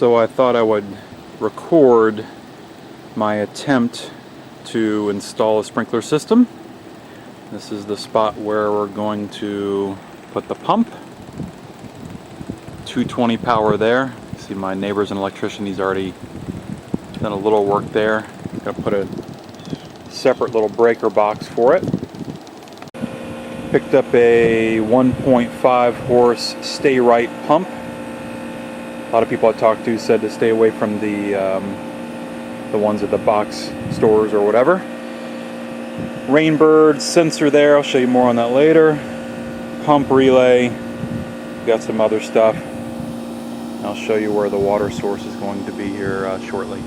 So I thought I would record my attempt to install a sprinkler system. This is the spot where we're going to put the pump. 220 power there. You see my neighbor's an electrician. He's already done a little work there. Got to put a separate little breaker box for it. Picked up a 1.5 horse Stay Right pump. A lot of people I talked to said to stay away from the ones at the box stores or whatever. Rainbird sensor there, I'll show you more on that later. Pump relay, got some other stuff. I'll show you where the water source is going to be here shortly.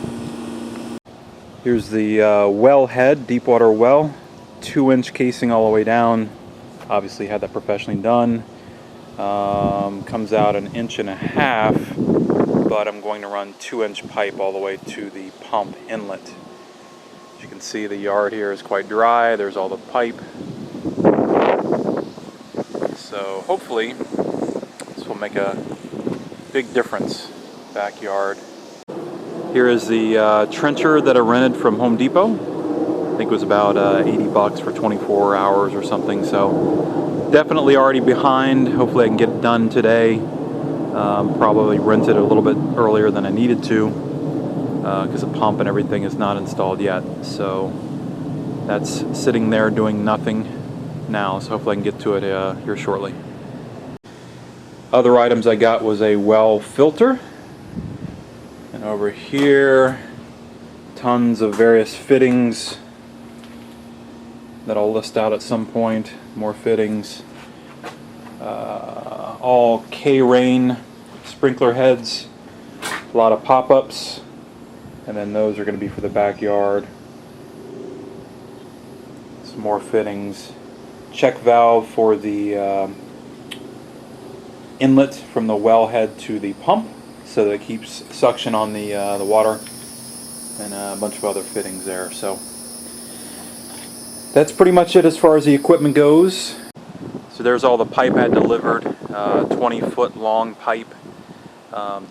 Here's the well head, deep water well, 2-inch casing all the way down. Obviously had that professionally done. Comes out 1.5 inches, but I'm going to run 2-inch pipe all the way to the pump inlet. As you can see, the yard here is quite dry. There's all the pipe. So hopefully this will make a big difference. Backyard. Here is the trencher that I rented from Home Depot. I think it was about 80 bucks for 24 hours or something. So definitely already behind. Hopefully I can get it done today. Probably rented a little bit earlier than I needed to because the pump and everything is not installed yet. So that's sitting there doing nothing now. So hopefully I can get to it here shortly. Other items I got was a well filter. And over here, tons of various fittings that I'll list out at some point. More fittings. All K-Rain sprinkler heads, a lot of pop-ups, and then those are going to be for the backyard. Some more fittings. Check valve for the inlet from the well head to the pump, so that it keeps suction on the water, and a bunch of other fittings there. So that's pretty much it as far as the equipment goes. So there's all the pipe I had delivered, 20-foot long pipe,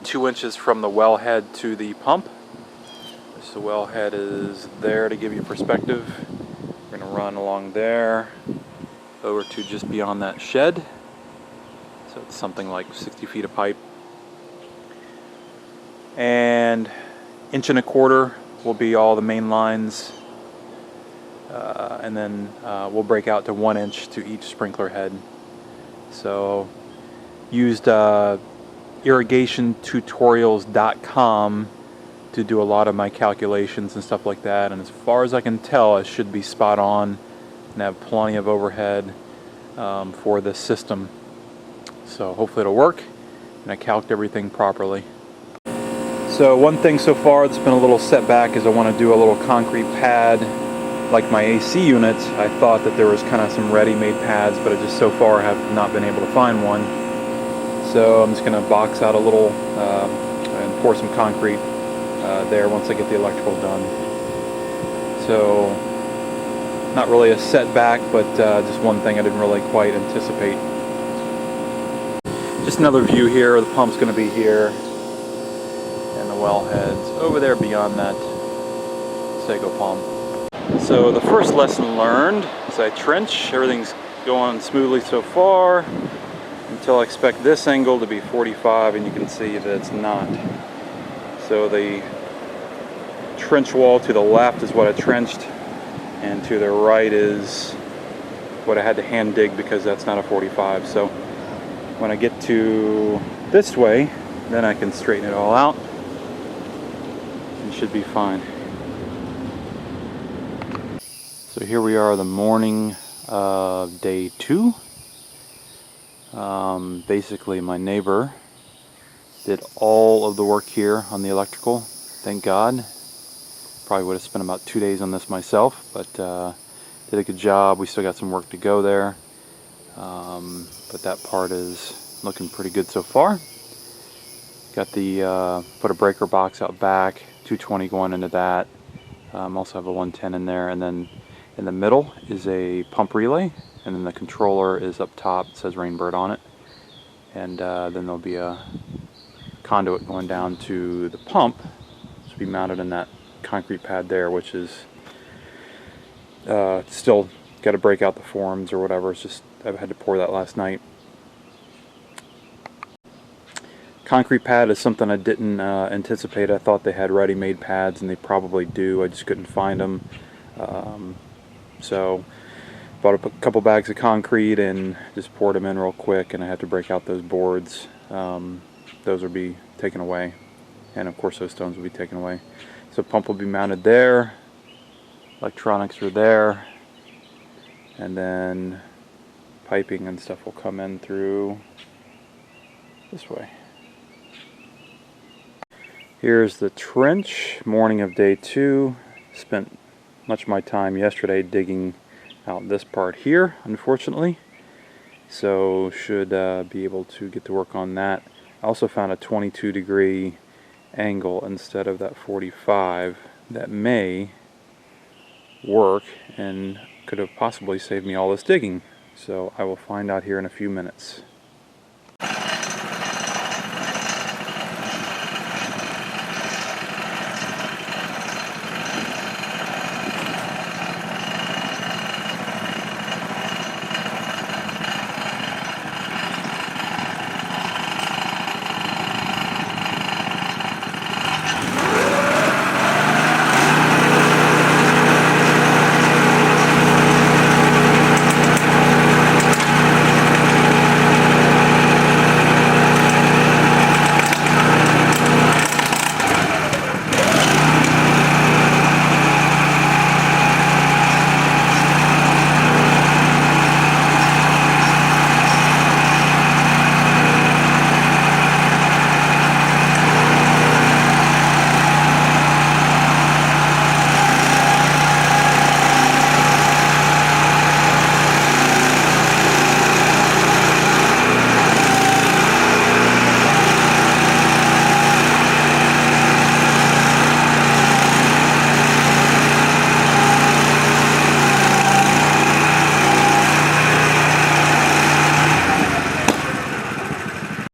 2 inches from the wellhead to the pump. So the wellhead is there to give you perspective. We're going to run along there over to just beyond that shed. So it's something like 60 feet of pipe. And 1.25 inches will be all the main lines. And then we'll break out to 1 inch to each sprinkler head. So used irrigationtutorials.com to do a lot of my calculations and stuff like that, and as far as I can tell, it should be spot on and have plenty of overhead for this system. So hopefully it'll work, and I calced everything properly. So one thing so far that's been a little setback is I want to do a little concrete pad like my AC unit. I thought that there was kind of some ready-made pads, but I just so far have not been able to find one. So I'm just going to box out a little and pour some concrete there once I get the electrical done. So not really a setback, but just one thing I didn't really quite anticipate. Just another view here. The pump's going to be here, and the wellhead's over there beyond that sago palm. So the first lesson learned is I trench. Everything's going smoothly so far until I expect this angle to be 45, and you can see that it's not. So the trench wall to the left is what I trenched, and to the right is what I had to hand dig because that's not a 45. So when I get to this way, then I can straighten it all out and should be fine. So here we are, the morning of day 2. Basically my neighbor did all of the work here on the electrical, thank God. Probably would have spent about 2 days on this myself, but did a good job. We still got some work to go there, but that part is looking pretty good so far. Got the put a breaker box out back, 220 going into that. Also have a 110 in there, and then in the middle is a pump relay, and then the controller is up top. It says Rainbird on it, and then there'll be a conduit going down to the pump. This will be mounted in that concrete pad there, which is still got to break out the forms or whatever. It's just, I had to pour that last night. Concrete pad is something I didn't anticipate. I thought they had ready-made pads, and they probably do. I just couldn't find them. So bought a couple bags of concrete and just poured them in real quick, and I had to break out those boards. Those will be taken away, and of course those stones will be taken away. So pump will be mounted there, electronics are there, and then piping and stuff will come in through this way. Here's the trench, morning of day 2. Spent much of my time yesterday digging out this part here, unfortunately. So should be able to get to work on that. I also found a 22-degree angle instead of that 45 that may work and could have possibly saved me all this digging. So I will find out here in a few minutes.